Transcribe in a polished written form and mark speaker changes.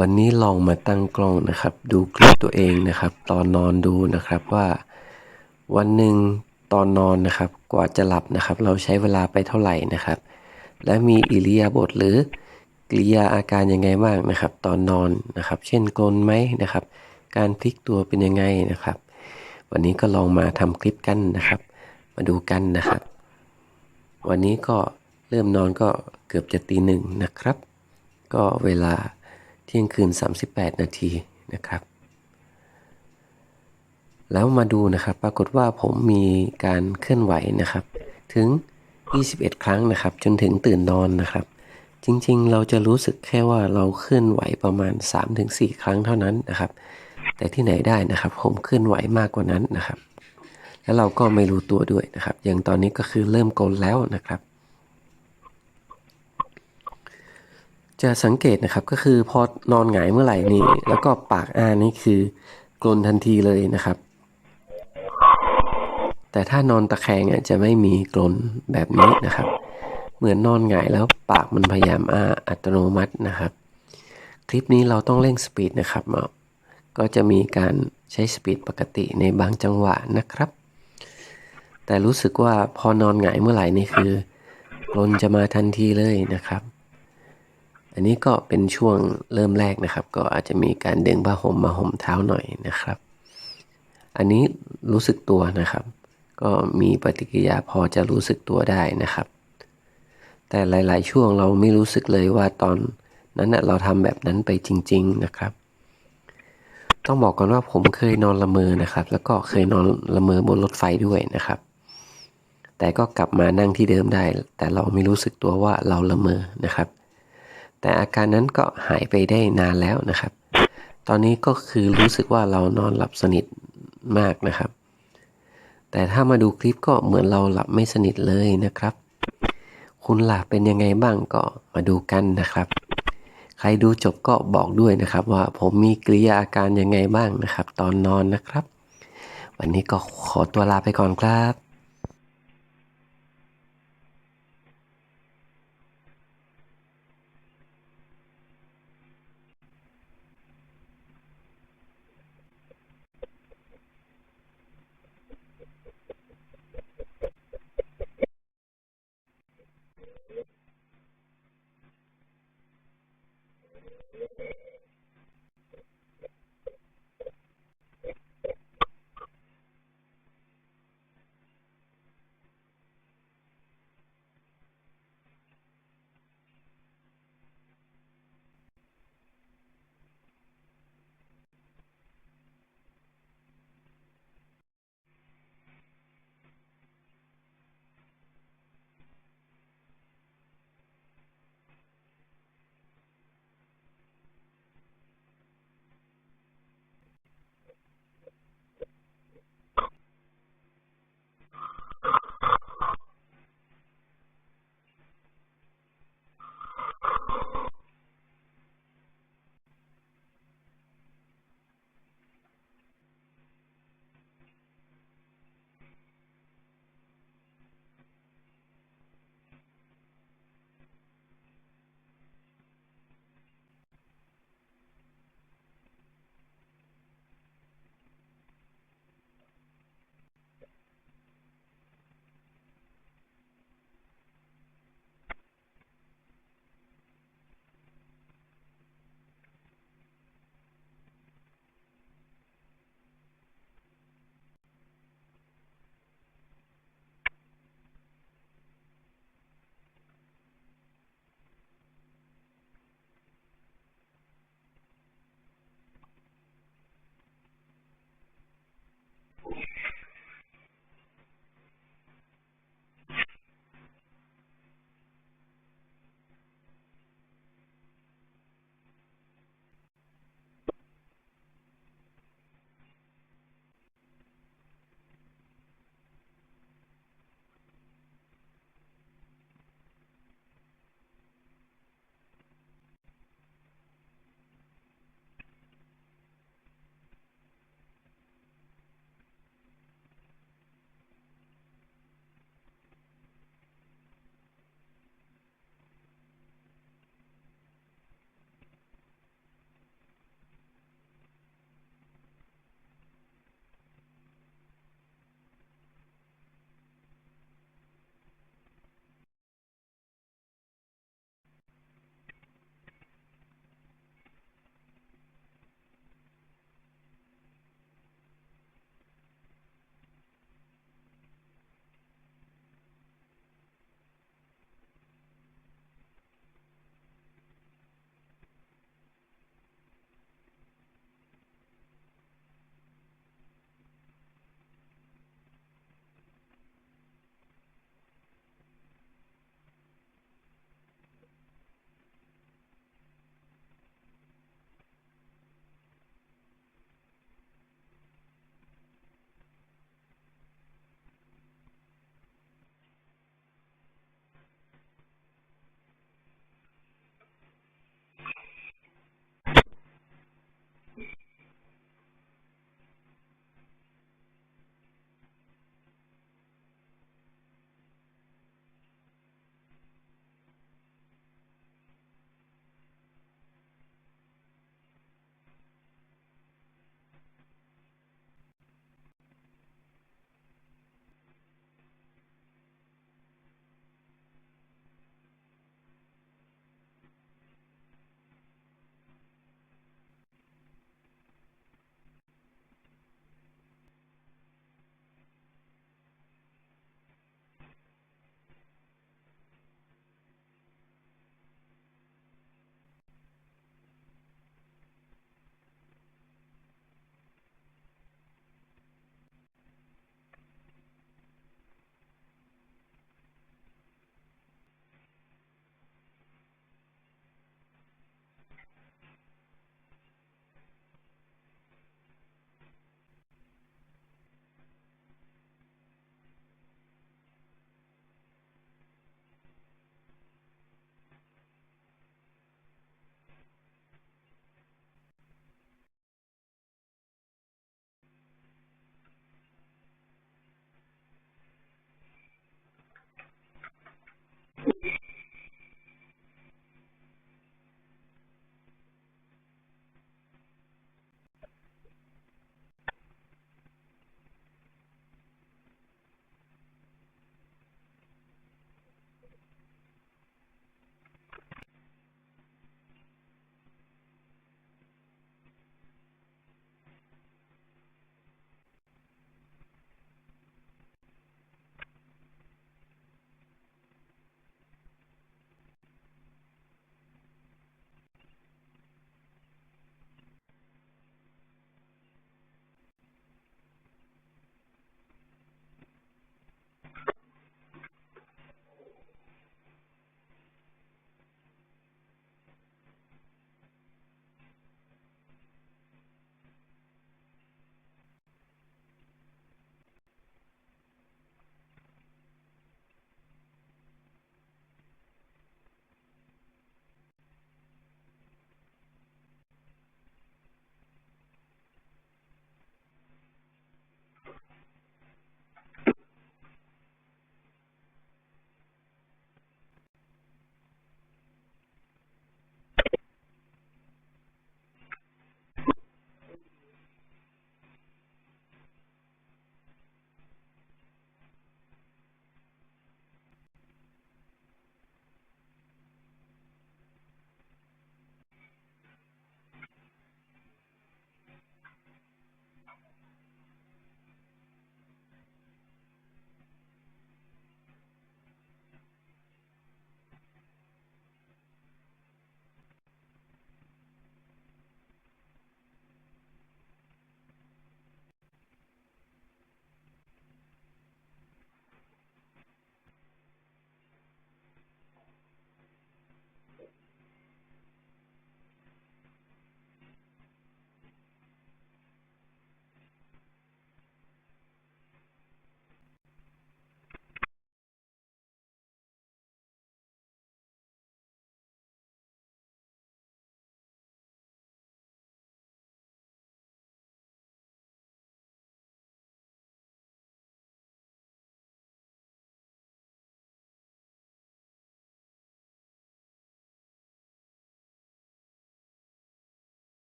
Speaker 1: วันนี้ลองมาตั้งกล้องนะครับดูคลิปตัวเองนะครับตอนนอนดูนะครับว่าวันหนึ่งตอนนอนนะครับกว่าจะหลับนะครับเราใช้เวลาไปเท่าไหร่นะครับและมีอิริยาบถหรือกริยาอาการยังไงบ้างนะครับตอนนอนนะครับเช่นกรนไหมนะครับการพลิกตัวเป็นยังไงนะครับวันนี้ก็ลองมาทำคลิปกันนะครับมาดูกันนะครับวันนี้ก็เริ่มนอนก็เกือบจะตี 1นะครับก็เวลาเที่ยงคืน38นาทีนะครับแล้วมาดูนะครับปรากฏว่าผมมีการเคลื่อนไหวนะครับถึง21ครั้งนะครับจนถึงตื่นนอนนะครับจริงๆเราจะรู้สึกแค่ว่าเราเคลื่อนไหวประมาณ 3-4 ครั้งเท่านั้นนะครับแต่ที่ไหนได้นะครับผมเคลื่อนไหวมากกว่านั้นนะครับแล้วเราก็ไม่รู้ตัวด้วยนะครับอย่างตอนนี้ก็คือเริ่มกลนแล้วนะครับจะสังเกตนะครับก็คือพอนอนหงายเมื่อไหร่นี่แล้วก็ปากอ้านี่คือกลนทันทีเลยนะครับแต่ถ้านอนตะแคงจะไม่มีกลนแบบนี้นะครับเหมือนนอนหงายแล้วปากมันพยายามอ้าอัตโนมัตินะครับคลิปนี้เราต้องเร่งสปีดนะครับก็จะมีการใช้สปีดปกติในบางจังหวะนะครับแต่รู้สึกว่าพอนอนหงายเมื่อไหร่นี่คือกลนจะมาทันทีเลยนะครับอันนี้ก็เป็นช่วงเริ่มแรกนะครับก็อาจจะมีการดึงผ้าห่มมาห่มเท้าหน่อยนะครับอันนี้รู้สึกตัวนะครับก็มีปฏิกิริยาพอจะรู้สึกตัวได้นะครับแต่หลายๆช่วงเราไม่รู้สึกเลยว่าตอนนั้นเราทำแบบนั้นไปจริงๆนะครับต้องบอกก่อนว่าผมเคยนอนละเมอนะครับแล้วก็เคยนอนละเมอบนรถไฟด้วยนะครับแต่ก็กลับมานั่งที่เดิมได้แต่เราไม่รู้สึกตัวว่าเราละเมอนะครับแต่อาการนั้นก็หายไปได้นานแล้วนะครับตอนนี้ก็คือรู้สึกว่าเรานอนหลับสนิทมากนะครับแต่ถ้ามาดูคลิปก็เหมือนเราหลับไม่สนิทเลยนะครับคุณหลับเป็นยังไงบ้างก็มาดูกันนะครับใครดูจบก็บอกด้วยนะครับว่าผมมีกริยาอาการยังไงบ้างนะครับตอนนอนนะครับวันนี้ก็ขอตัวลาไปก่อนครับ